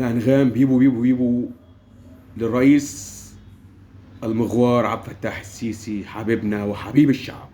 الأنغام بيبو بيبو بيبو للرئيس المغوار عبد الفتاح السيسي حبيبنا وحبيب الشعب.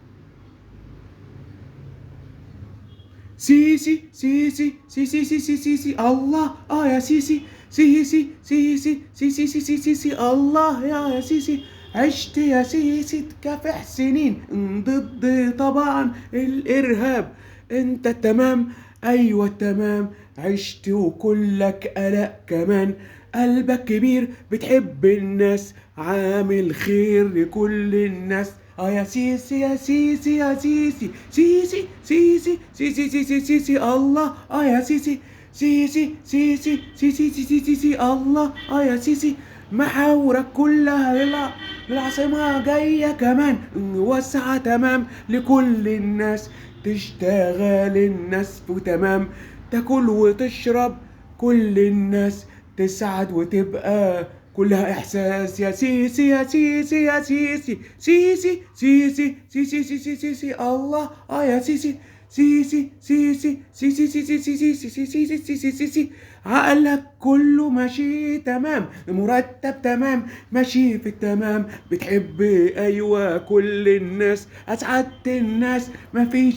سيسي سيسي سيسي سيسي سيسي الله يا سيسي سيسي سيسي سيسي سيسي سيسي الله يا سيسي. عشت يا سيسي تكافح سنين ضد طبعا الإرهاب. انت تمام، ايوه تمام. عشت وكلك قلق كمان. قلبك كبير بتحب الناس، عامل خير لكل الناس. يا سيسي يا سيسي يا سيسي سيسي سيسي سيسي سيسي سيسي الله يا سيسي سيسي سيسي سيسي سيسي سيسي الله يا سيسي. محاورك كلها للعاصمة جاية كمان واسعة تمام لكل الناس. تشتغل الناس وتمام، تاكل وتشرب كل الناس تسعد وتبقى كلها احساس. يا سيسي يا سيسي يا سيسي سيسي سيسي سيسي سيسي سيسي الله يا سيسي سيسي سيسي سيسي سيسي سيسي سيسي سيسي سيسي سيسي. عقلك كله ماشي تمام، مرتب تمام، ماشي في التمام. بتحب ايوه كل الناس، اسعدت الناس، مفيش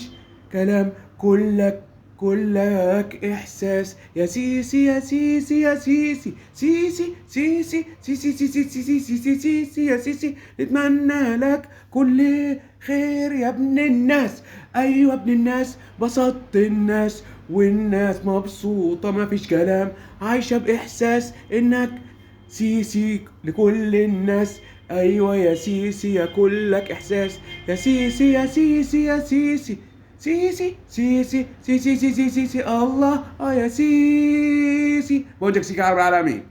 كلام. كلك احساس. يا سيسي يا سيسي يا سيسي سيسي سيسي سيسي سيسي سيسي سيسي سيسي يا سيسي. نتمنى لك كل خير يا ابن الناس. ايوه ابن الناس، بسطت الناس والناس مبسوطة، مفيش كلام. عايشة باحساس انك سيسي لكل الناس. ايوه يا سيسي يا كلك احساس. يا سيسي يا سيسي يا سيسي سيسي سيسي سيسي سيسي سيسي الله يا سيسي. بوجهك سيكا عبر العالمين.